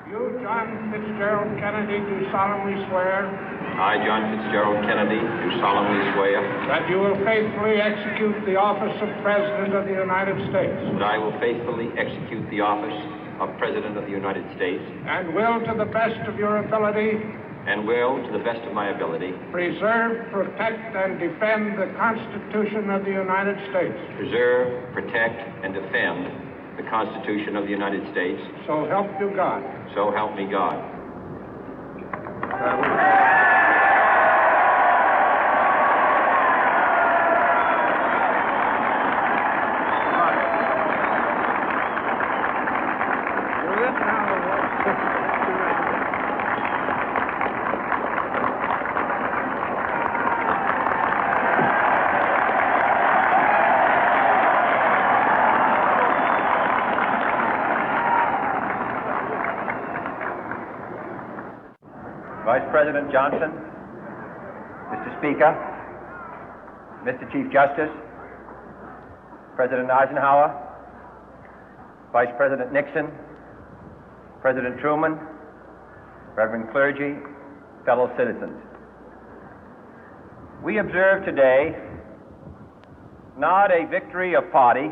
You, John Fitzgerald Kennedy, do solemnly swear I, John Fitzgerald Kennedy, do solemnly swear that you will faithfully execute the office of President of the United States that I will faithfully execute the office of President of the United States and will, to the best of your ability, and will, to the best of my ability, preserve, protect, and defend the Constitution of the United States. preserve, protect, and defend the Constitution of the United States. So help you God. So help me God. Vice President Johnson, Mr. Speaker, Mr. Chief Justice, President Eisenhower, Vice President Nixon, President Truman, Reverend clergy, fellow citizens. We observe today not a victory of party,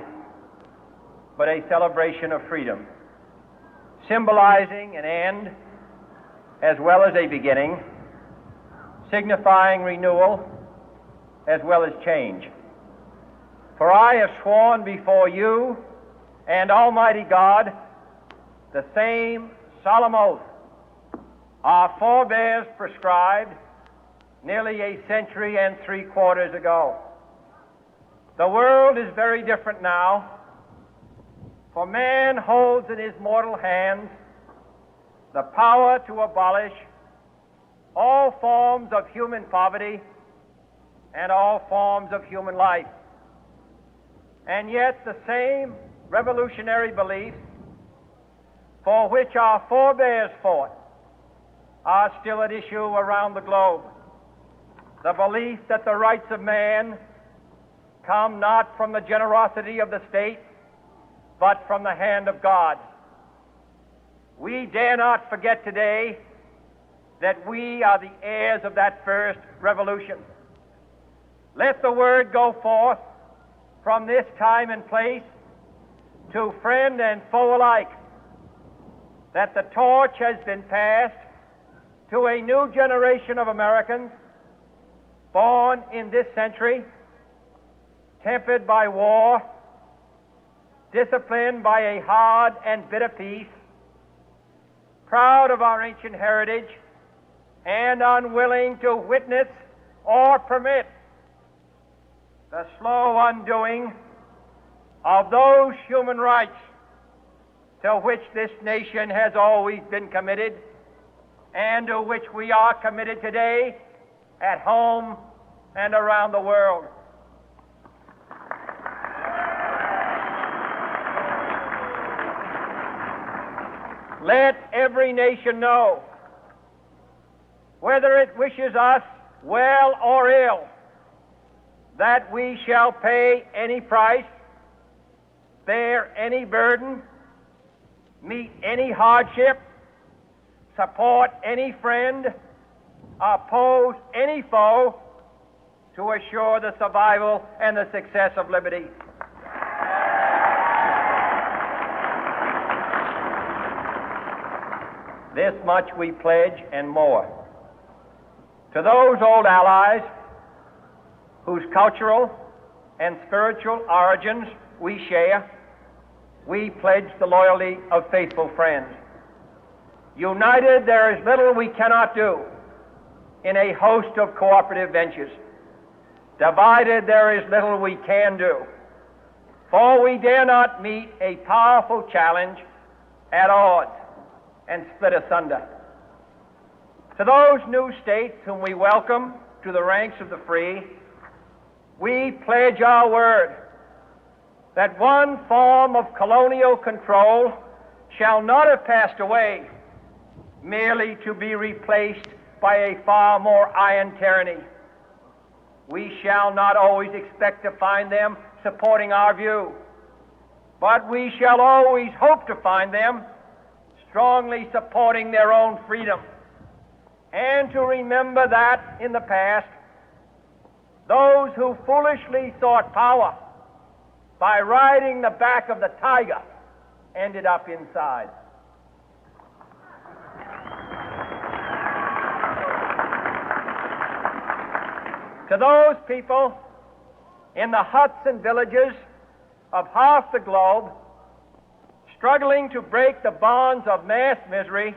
but a celebration of freedom, symbolizing an end as well as a beginning, signifying renewal as well as change. For I have sworn before you and Almighty God the same solemn oath our forebears prescribed nearly a century and 3/4 ago. The world is very different now, for man holds in his mortal hands the power to abolish all forms of human poverty and all forms of human life. And yet the same revolutionary beliefs for which our forebears fought are still at issue around the globe. The belief that the rights of man come not from the generosity of the state, but from the hand of God. We dare not forget today that we are the heirs of that first revolution. Let the word go forth from this time and place to friend and foe alike that the torch has been passed to a new generation of Americans born in this century, tempered by war, disciplined by a hard and bitter peace, proud of our ancient heritage, and unwilling to witness or permit the slow undoing of those human rights to which this nation has always been committed and to which we are committed today at home and around the world. Let every nation know, whether it wishes us well or ill, that we shall pay any price, bear any burden, meet any hardship, support any friend, oppose any foe to assure the survival and the success of liberty. This much we pledge and more. To those old allies whose cultural and spiritual origins we share, we pledge the loyalty of faithful friends. United, there is little we cannot do in a host of cooperative ventures. Divided, there is little we can do, for we dare not meet a powerful challenge at odds and split asunder. To those new states whom we welcome to the ranks of the free, we pledge our word that one form of colonial control shall not have passed away, merely to be replaced by a far more iron tyranny. We shall not always expect to find them supporting our view, but we shall always hope to find them strongly supporting their own freedom, and to remember that in the past, those who foolishly sought power by riding the back of the tiger ended up inside. To those people in the huts and villages of half the globe struggling to break the bonds of mass misery,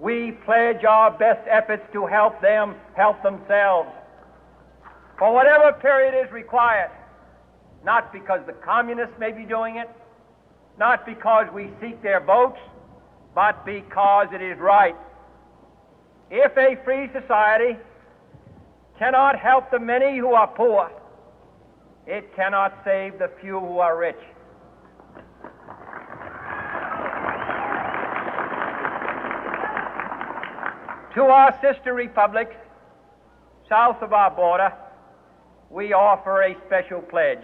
we pledge our best efforts to help them help themselves for whatever period is required, not because the communists may be doing it, not because we seek their votes, but because it is right. If a free society cannot help the many who are poor, it cannot save the few who are rich. To our sister republics south of our border, we offer a special pledge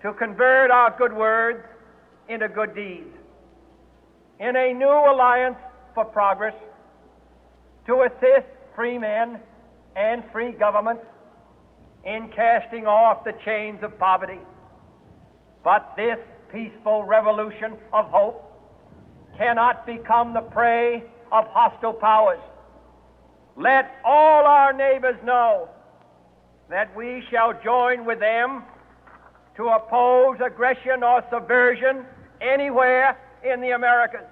to convert our good words into good deeds, in a new alliance for progress, to assist free men and free governments in casting off the chains of poverty. But this peaceful revolution of hope cannot become the prey of hostile powers. Let all our neighbors know that we shall join with them to oppose aggression or subversion anywhere in the Americas.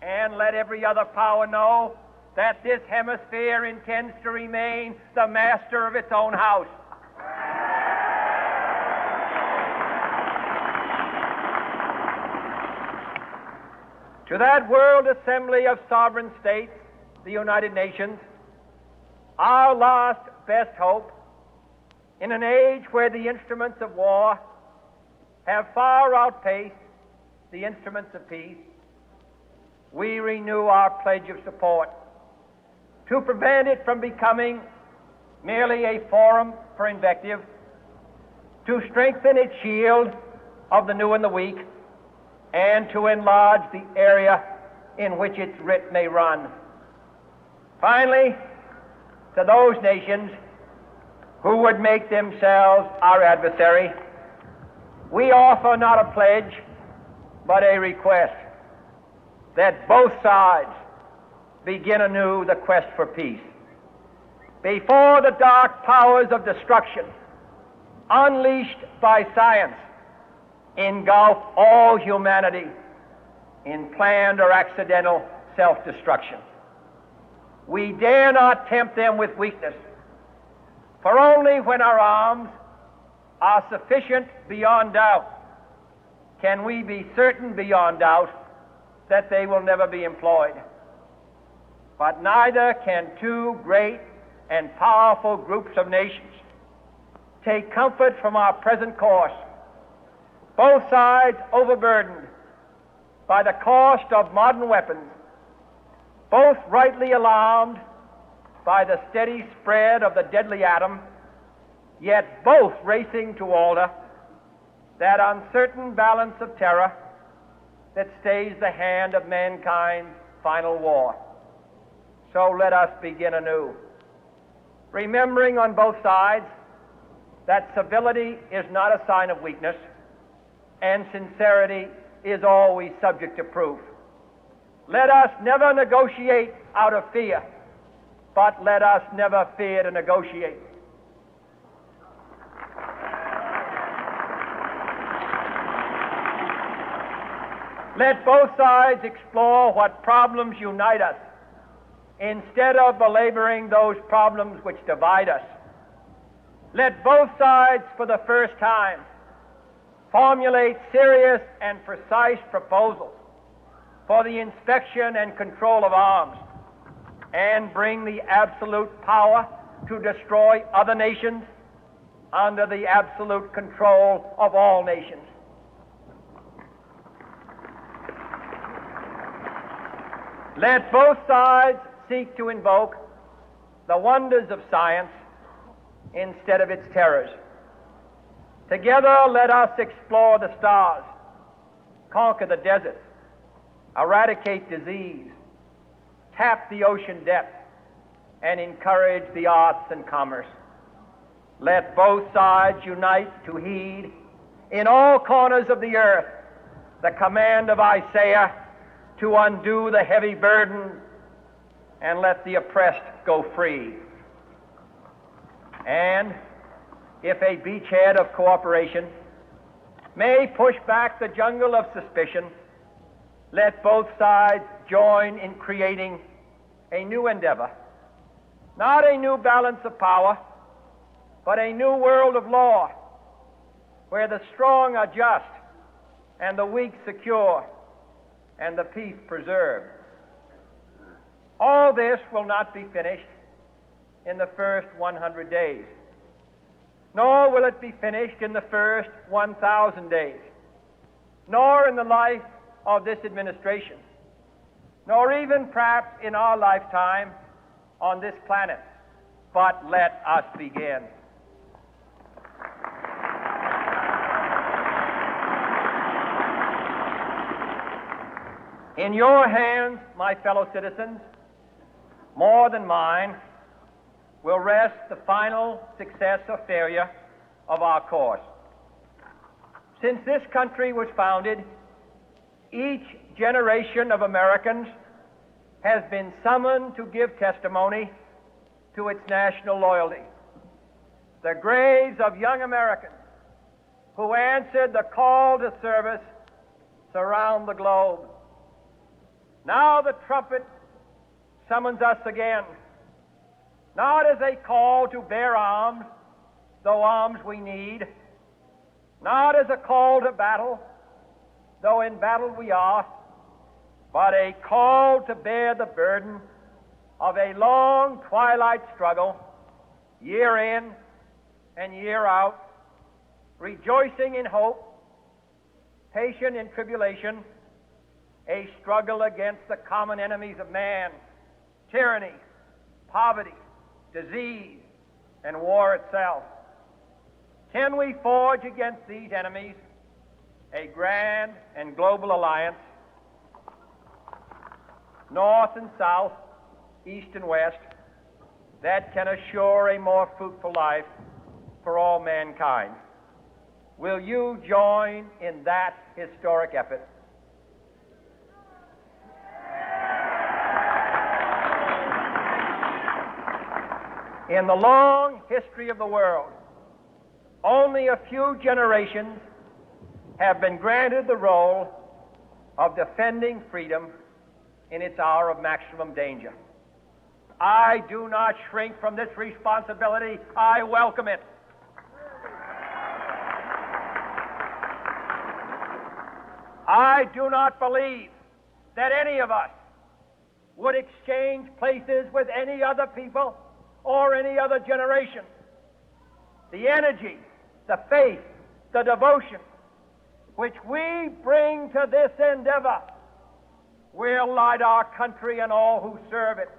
And let every other power know that this hemisphere intends to remain the master of its own house. To that World Assembly of Sovereign States, the United Nations, our last best hope, in an age where the instruments of war have far outpaced the instruments of peace, we renew our pledge of support to prevent it from becoming merely a forum for invective, to strengthen its shield of the new and the weak, and to enlarge the area in which its writ may run. Finally, to those nations who would make themselves our adversary, we offer not a pledge, but a request that both sides begin anew the quest for peace. Before the dark powers of destruction, unleashed by science, engulf all humanity in planned or accidental self-destruction, we dare not tempt them with weakness, for only when our arms are sufficient beyond doubt can we be certain beyond doubt that they will never be employed. But neither can two great and powerful groups of nations take comfort from our present course, both sides overburdened by the cost of modern weapons, both rightly alarmed by the steady spread of the deadly atom, yet both racing to alter that uncertain balance of terror that stays the hand of mankind's final war. So let us begin anew, remembering on both sides that civility is not a sign of weakness, and sincerity is always subject to proof. Let us never negotiate out of fear, but let us never fear to negotiate. Let both sides explore what problems unite us, instead of belaboring those problems which divide us. Let both sides, for the first time, formulate serious and precise proposals for the inspection and control of arms, and bring the absolute power to destroy other nations under the absolute control of all nations. Let both sides seek to invoke the wonders of science instead of its terrors. Together, let us explore the stars, conquer the deserts, eradicate disease, tap the ocean depth, and encourage the arts and commerce. Let both sides unite to heed in all corners of the earth the command of Isaiah to undo the heavy burden and let the oppressed go free. And if a beachhead of cooperation may push back the jungle of suspicion, let both sides join in creating a new endeavor, not a new balance of power, but a new world of law, where the strong are just and the weak secure and the peace preserved. All this will not be finished in the first 100 days, nor will it be finished in the first 1,000 days, nor in the life of this administration, nor even perhaps in our lifetime on this planet. But let us begin. In your hands, my fellow citizens, more than mine, will rest the final success or failure of our course. Since this country was founded, each generation of Americans has been summoned to give testimony to its national loyalty. The graves of young Americans who answered the call to service surround the globe. Now the trumpet summons us again, not as a call to bear arms, though arms we need, not as a call to battle, though in battle we are, but a call to bear the burden of a long twilight struggle, year in and year out, rejoicing in hope, patient in tribulation, a struggle against the common enemies of man, tyranny, poverty, disease, and war itself. Can we forge against these enemies a grand and global alliance, north and south, east and west, that can assure a more fruitful life for all mankind? Will you join in that historic effort? In the long history of the world, only a few generations have been granted the role of defending freedom in its hour of maximum danger. I do not shrink from this responsibility. I welcome it. I do not believe that any of us would exchange places with any other people or any other generation. The energy, the faith, the devotion which we bring to this endeavor will light our country and all who serve it.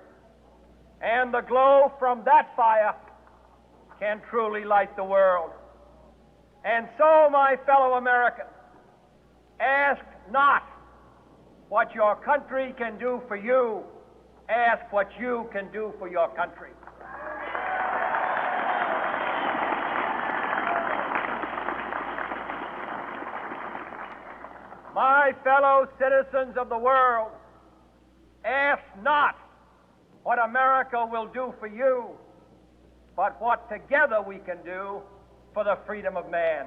And the glow from that fire can truly light the world. And so, my fellow Americans, ask not what your country can do for you, ask what you can do for your country. My fellow citizens of the world, ask not what America will do for you, but what together we can do for the freedom of man.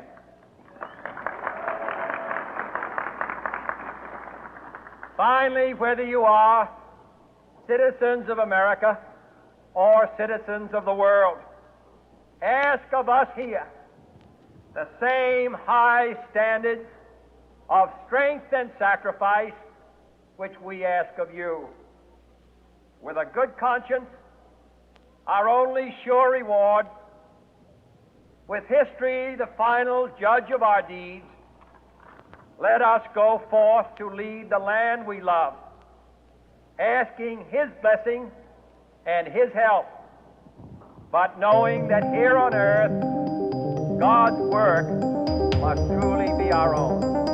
Finally, whether you are citizens of America or citizens of the world, ask of us here the same high standards of strength and sacrifice which we ask of you. With a good conscience, our only sure reward, with history the final judge of our deeds, let us go forth to lead the land we love, asking His blessing and His help, but knowing that here on earth God's work must truly be our own.